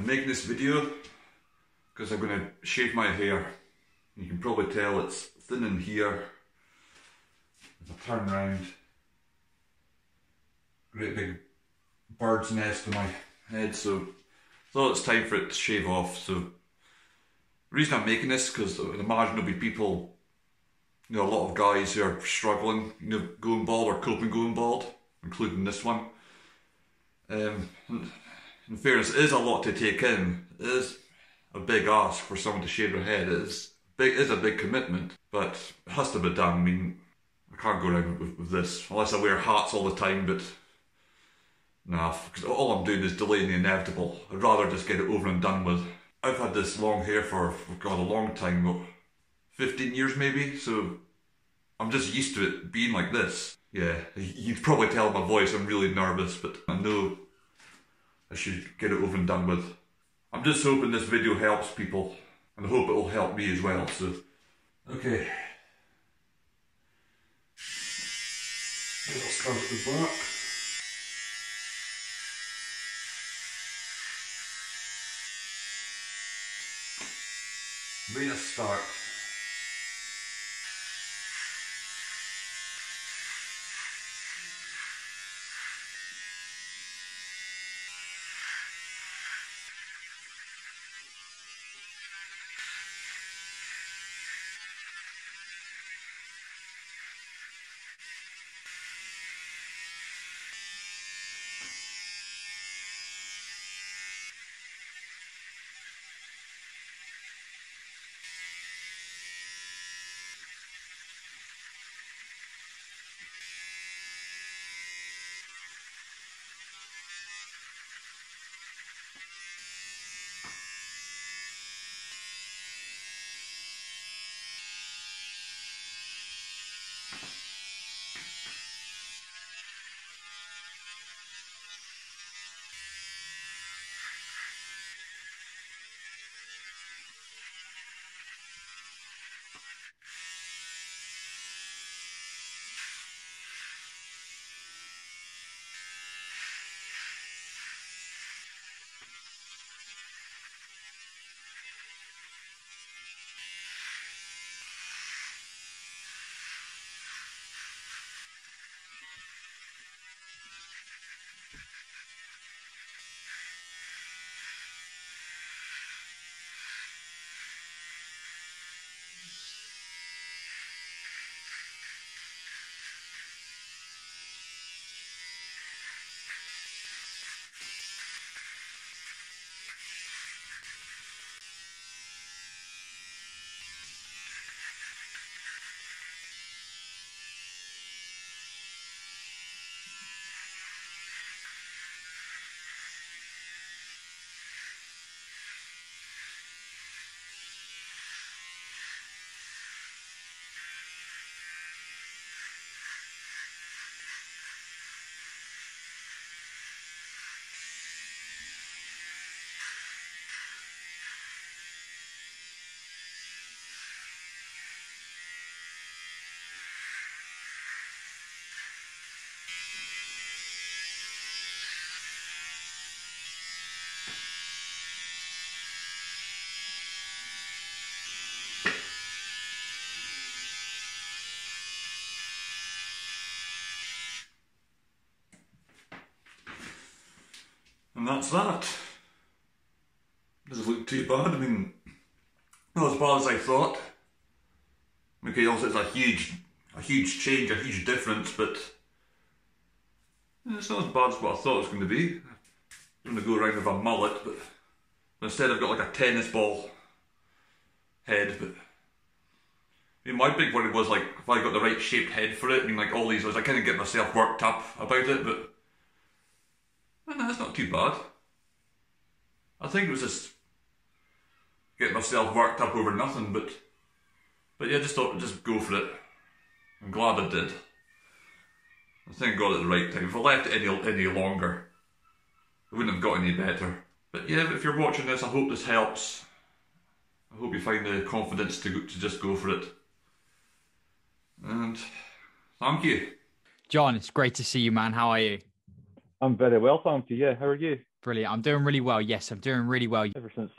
making this video because I'm going to shave my hair. You can probably tell it's thin in here. If I turn around, great big bird's nest on my head, so I thought it's time for it to shave off. So the reason I'm making this, because I would imagine there'll be people, a lot of guys who are struggling, going bald or coping going bald, including this one. In fairness, it is a lot to take in. It is a big ask for someone to shave their head. It is a big commitment, but it has to be done. I mean, I can't go around with this unless I wear hats all the time, but nah, because all I'm doing is delaying the inevitable. I'd rather just get it over and done with. I've had this long hair for God, a long time, what, 15 years maybe, so I'm just used to it being like this. Yeah, you'd probably tell my voice I'm really nervous, but I know I should get it over and done with. I'm just hoping this video helps people, and I hope it will help me as well, so. Okay. I'll start with black. Way to start. And that's that. Doesn't look too bad. I mean, not as bad as I thought. Okay, also it's a huge change, a huge difference, but it's not as bad as what I thought it was going to be. I'm going to go around with a mullet, but instead I've got like a tennis ball head. But I mean, my big worry was like if I got the right shaped head for it. I mean, like all these was I kind of get myself worked up about it, but no, that's not too bad. I think it was just getting myself worked up over nothing, but yeah, I just thought I'd just go for it. I'm glad I did. I think I got it at the right time. If I left it any longer, it wouldn't have got any better. But yeah, if you're watching this, I hope this helps. I hope you find the confidence to just go for it. And thank you. John, it's great to see you, man. How are you? I'm very well, thank you. Yeah, how are you? Brilliant. I'm doing really well. Yes, I'm doing really well. Ever since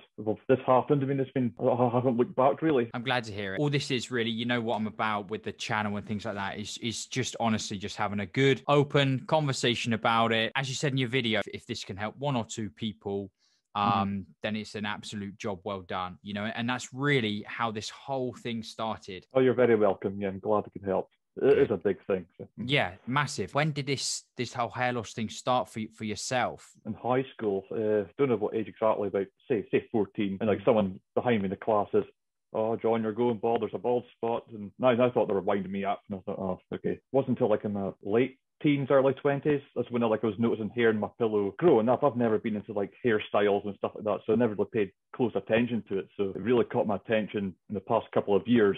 this happened, I mean, I haven't looked back really. I'm glad to hear it. All this is really, you know what I'm about with the channel and things like that is just honestly just having a good open conversation about it. As you said in your video, if this can help one or two people, Hmm. then it's an absolute job well done, you know, and that's really how this whole thing started. Oh, you're very welcome. Yeah, I'm glad I could help. It is Good. a big thing. So, Yeah, massive. When did this whole hair loss thing start for yourself? in high school, don't know what age exactly, about say 14, and like someone behind me in the class says, "Oh, John, you're going bald. There's a bald spot." And I thought they were winding me up, and I thought, "Oh, okay." It wasn't until like in my late teens, early 20s, that's when I was noticing hair in my pillow growing up. I've never been into like hairstyles and stuff like that, so I never really paid close attention to it. So it really caught my attention in the past couple of years.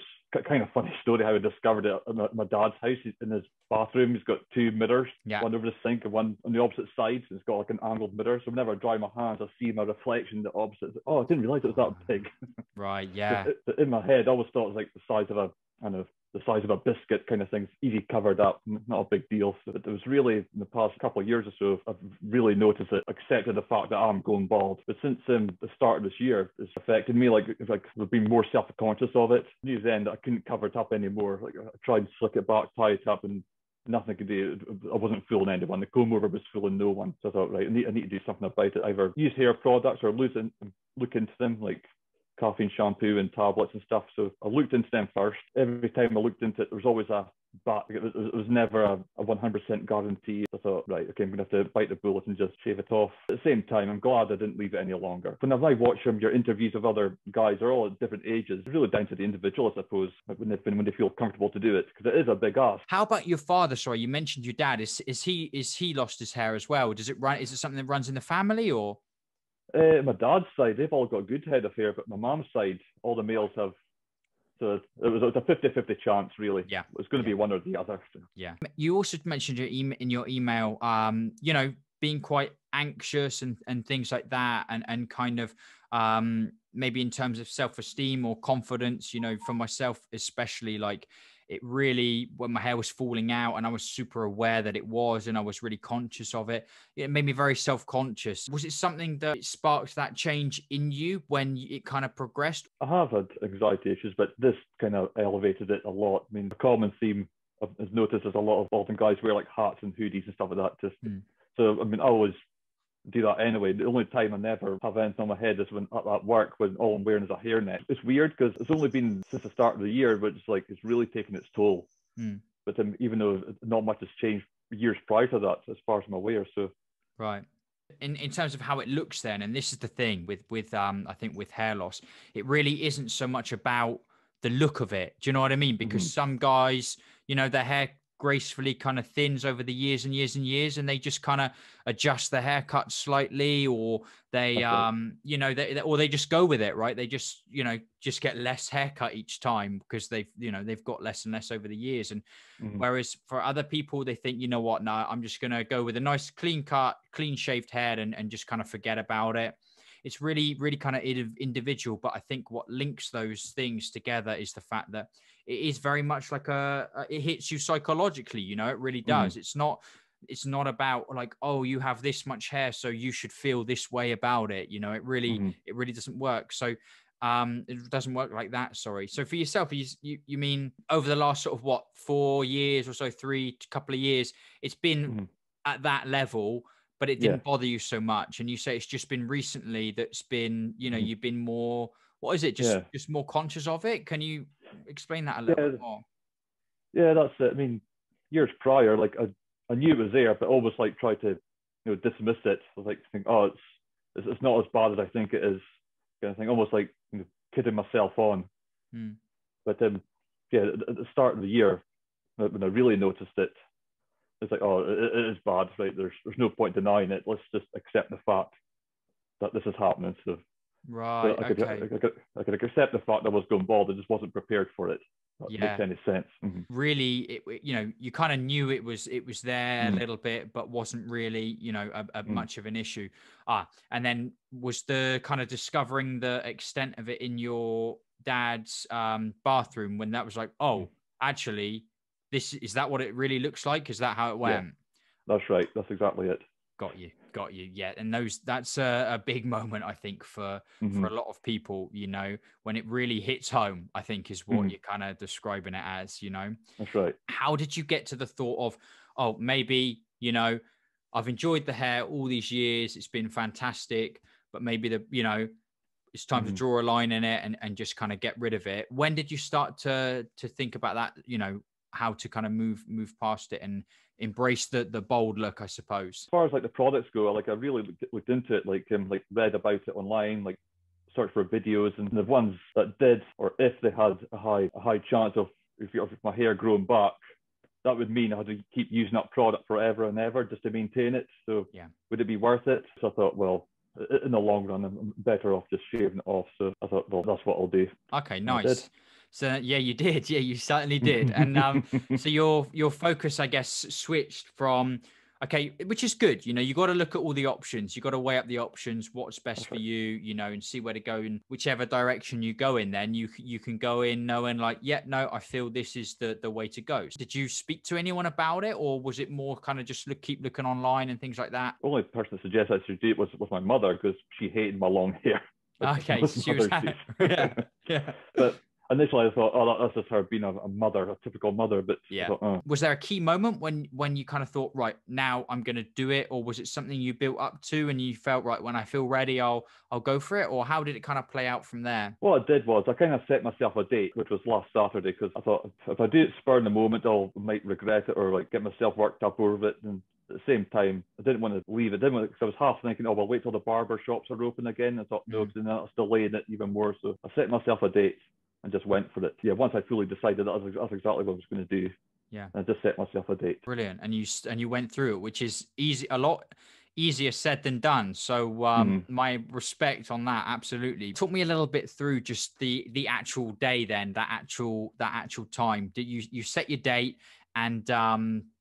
Kind of funny story how I discovered it at my dad's house. In his bathroom, he's got two mirrors, Yeah. one over the sink and one on the opposite sides. It's got like an angled mirror. So whenever I dry my hands, I see my reflection in the opposite. Oh, I didn't realize it was that big. Right. Yeah. In my head, I always thought it was like the size of the size of a biscuit kind of thing, easy covered up, not a big deal. So it was really in the past couple of years or so, I've really noticed it, accepted the fact that I'm going bald. But since the start of this year, it's affected me. Like I've been more self-conscious of it. Near the end, I couldn't cover it up anymore. Like I tried to slick it back, tie it up, and nothing could do. I wasn't fooling anyone. The comb over was fooling no one. So I thought, right, I need to do something about it. Either use hair products or look into them, like caffeine shampoo and tablets and stuff. So I looked into them first. Every time I looked into it, there was always a but. It was never a 100% guarantee. I thought, right, okay, I'm going to have to bite the bullet and just shave it off. At the same time, I'm glad I didn't leave it any longer. Whenever I watch your interviews of other guys, they're all at different ages. It's really down to the individual, I suppose, when they feel comfortable to do it, because it is a big ask. How about your father? Sorry, you mentioned your dad. Is he lost his hair as well? Does it run? Is it something that runs in the family or? My dad's side, they've all got a good head of hair, but my mom's side, all the males have. So it was a 50-50 chance, really. Yeah. It was going to be one or the other. So. Yeah. You also mentioned in your email, you know, being quite anxious and things like that, and kind of maybe in terms of self-esteem or confidence, you know, for myself especially, like it really, when my hair was falling out and I was super aware that it was, and I was really conscious of it, it made me very self-conscious. Was it something that sparked that change in you when it kind of progressed? I have had anxiety issues, but this kind of elevated it a lot. I mean, the common theme I've noticed is a lot of often guys wear like hats and hoodies and stuff like that. So I mean, I always do that anyway. The only time I never have anything on my head is when at work, when all I'm wearing is a hairnet. It's weird because it's only been since the start of the year, but it's like it's really taken its toll. But even though not much has changed years prior to that, as far as I'm aware. So Right. In terms of how it looks then, and this is the thing with I think with hair loss, it really isn't so much about the look of it. Do you know what I mean? Because some guys, you know, their hair gracefully kind of thins over the years and years and years, and they just kind of adjust the haircut slightly, or they you know, or they just go with it, right? They just, you know, just get less haircut each time because they've got less and less over the years. And whereas for other people, they think, you know what, no, I'm just gonna go with a nice clean cut, clean shaved head and just kind of forget about it. It's really, really kind of individual. But I think what links those things together is the fact that it is very much like it hits you psychologically, you know, it really does. It's not about like, oh, you have this much hair, so you should feel this way about it. You know, it really doesn't work. So it doesn't work like that. Sorry. So for yourself, you mean over the last sort of what, 4 years or so, couple of years, it's been at that level, but it didn't bother you so much. And you say it's just been recently that's been, you know, you've been more, what is it? Just more conscious of it. Can you explain that a little bit more? Yeah, that's it. I mean, years prior, like I knew it was there, but always like tried to, dismiss it. I was like, think, oh, it's not as bad as I think it is, kind of thing. Almost like kidding myself on. But yeah, at the start of the year, when I really noticed it, it's like, oh, it is bad, right? There's no point denying it. Let's just accept the fact that this is happening. So, right, I could accept the fact that I was going bald. I just wasn't prepared for it. That makes any sense. Really, you know, you kind of knew it was there a little bit, but wasn't really, you know, a much of an issue. And then was the kind of discovering the extent of it in your dad's bathroom when that was like, oh, actually, is that what it really looks like? Is that how it went? That's right. That's exactly it. Got you. Got you. Yeah. And that's a big moment, I think, for a lot of people, you know, when it really hits home, I think is what you're kind of describing it as, you know. That's right. How did you get to the thought of, oh, maybe, you know, I've enjoyed the hair all these years. It's been fantastic, but maybe it's time to draw a line in it and just kind of get rid of it. When did you start to think about that, you know, how to kind of move past it and embrace the bold look, I suppose? As far as like the products go, like I really looked into it, like read about it online, like searched for videos, and the ones that did, or if they had a high chance of if my hair growing back, that would mean I had to keep using that product forever and ever just to maintain it. So would it be worth it? So I thought, well, in the long run, I'm better off just shaving it off. So I thought, well, that's what I'll do. Okay, nice. So yeah, you did. Yeah, you certainly did. And so your focus, I guess, switched from, okay, which is good. You know, you got to look at all the options. You got to weigh up the options, what's best for you, you know, and see where to go in whichever direction you go in. Then you can go in knowing like, yeah, no, I feel this is the way to go. Did you speak to anyone about it, or was it more kind of just keep looking online and things like that? The only person that suggested I should do it was my mother, because she hated my long hair. Okay, she was yeah. But initially I thought, oh, that's just her being a mother, a typical mother. But yeah, thought, oh. Was there a key moment when you kind of thought, right, now I'm going to do it, or was it something you built up to and you felt, right, when I feel ready, I'll go for it? Or how did it kind of play out from there? What I did was I kind of set myself a date, which was last Saturday, because I thought if I do it spur in the moment, I might regret it or like get myself worked up over it. And at the same time, I didn't want to leave it. Because I was half thinking, oh, well, wait till the barber shops are open again. I thought, no, because then that's delaying it even more. So I set myself a date and just went for it. Yeah, once I fully decided that's exactly what I was going to do. Yeah, I just set myself a date. Brilliant. And you went through it, which is a lot easier said than done. So my respect on that. Absolutely. Talk me a little bit through just the actual day then, that actual time. Did you set your date, and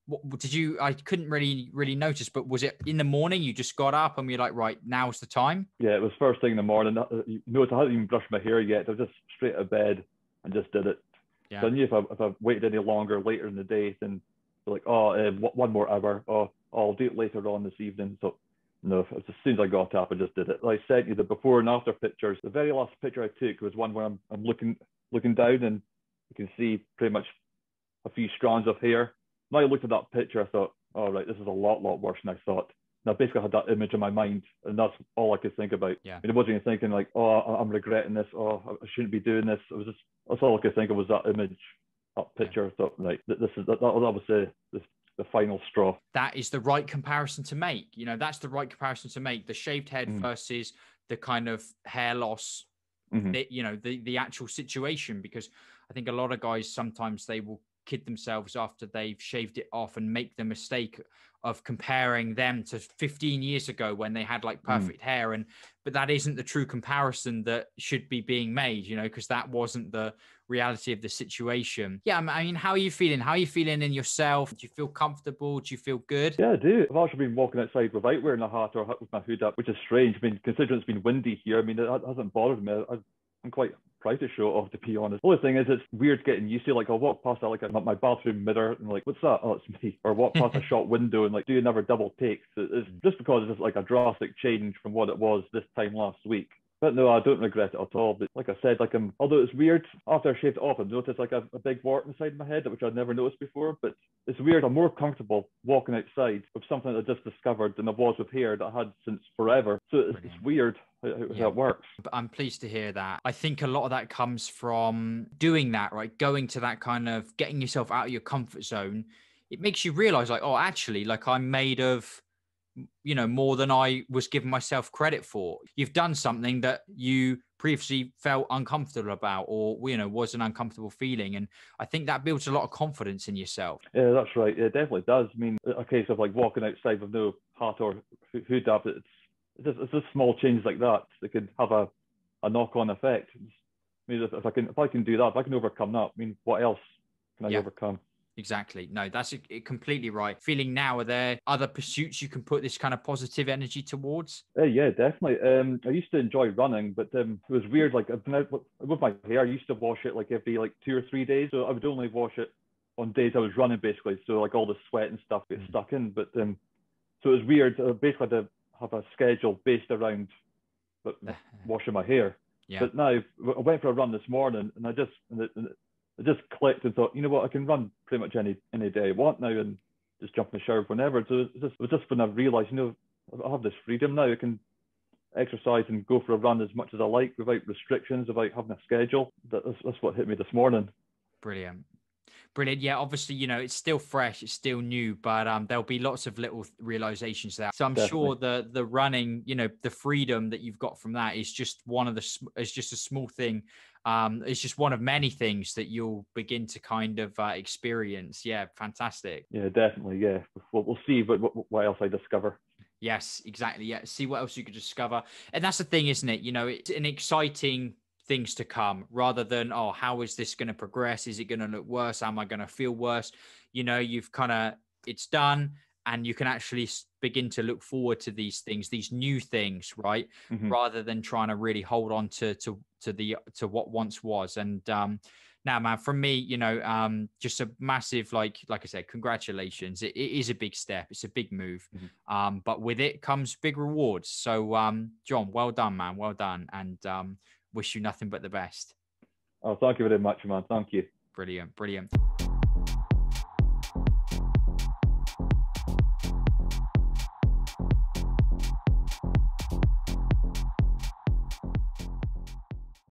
what did you? I couldn't really notice, but was it in the morning? You just got up and you're like, right, now's the time. Yeah, it was first thing in the morning. You notice I hadn't even brushed my hair yet. I was just straight out of bed and just did it. Yeah. So I knew if I waited any longer later in the day, then like, one more hour. I'll do it later on this evening. So no, as soon as I got up, I just did it. I sent you the before and after pictures. The very last picture I took was one where I'm looking down, and you can see pretty much a few strands of hair. When I looked at that picture, I thought, all right, this is a lot worse than I thought. And I basically had that image in my mind, and that's all I could think about. Yeah. I wasn't even thinking like, oh, I'm regretting this. Oh, I shouldn't be doing this. That's all I could think of was that image, that picture. I thought, right, that was the final straw. That is the right comparison to make. You know, that's the right comparison to make. The shaved head versus the kind of hair loss, the actual situation. Because I think a lot of guys, sometimes they will kid themselves after they've shaved it off and make the mistake of comparing them to 15 years ago when they had like perfect hair. But that isn't the true comparison that should be being made, you know, because that wasn't the reality of the situation. Yeah, I mean, how are you feeling? How are you feeling in yourself? Do you feel comfortable? Do you feel good? Yeah, I do. I've actually been walking outside without wearing a hat or with my hood up, which is strange. I mean, considering it's been windy here, I mean, it hasn't bothered me. I'm quite proud to show it off, to be honest. The only thing is, it's weird getting used to. Like, I'll walk past my bathroom mirror and like, what's that? Oh, it's me. Or walk past a shop window and like do another double take. So it's just because it's like a drastic change from what it was this time last week. But no, I don't regret it at all. But like I said, although it's weird, after I shaved it off, I've noticed like a big wart inside my head, which I'd never noticed before. But it's weird. I'm more comfortable walking outside with something that I just discovered than I was with hair that I had since forever. So it's weird how it works. But I'm pleased to hear that. I think a lot of that comes from doing that, right? Going to that kind of getting yourself out of your comfort zone. It makes you realize like, oh, actually, like I'm made of, you know, more than I was giving myself credit for. You've done something that you previously felt uncomfortable about, or, you know, was an uncomfortable feeling. And I think that builds a lot of confidence in yourself. Yeah, that's right. It definitely does. I mean, a case of like walking outside with no hat or hood up, it's just small changes like that could have a knock-on effect. I mean, if I can do that, if I can overcome that, I mean, what else can I overcome? Exactly. No, that's completely right. Feeling now, are there other pursuits you can put this kind of positive energy towards? Yeah, definitely. I used to enjoy running, but it was weird. Like with my hair, I used to wash it like every 2 or 3 days. So I would only wash it on days I was running, basically. So like all the sweat and stuff gets stuck in. But so it was weird. Basically, have a schedule based around washing my hair. Yeah. But now I went for a run this morning, and it just clicked and thought, you know what, I can run pretty much any day I want now, and just jump in the shower whenever. So it was just when I realised, you know, I have this freedom now. I can exercise and go for a run as much as I like without restrictions, without having a schedule. That's what hit me this morning. Brilliant. Brilliant. Yeah, obviously, you know, it's still fresh, it's still new, but there'll be lots of little realizations there. So I'm sure the running, you know, the freedom that you've got from that is just it's just a small thing. It's just one of many things that you'll begin to kind of experience. Yeah, fantastic. Yeah, definitely. Yeah, we'll see what else I discover. Yes, exactly. Yeah, see what else you could discover. And that's the thing, isn't it? You know, it's an exciting things to come rather than, oh, how is this going to progress? Is it going to look worse? Am I going to feel worse? You know, it's done, and you can actually begin to look forward to these things, these new things, right? Mm-hmm. Rather than trying to really hold on to what once was. And now, man, from me, you know, just a massive, like I said, congratulations. It is a big step. It's a big move. Mm-hmm. But with it comes big rewards. So, John, well done, man. Well done. And wish you nothing but the best. Oh, thank you very much, man. Thank you. Brilliant. Brilliant.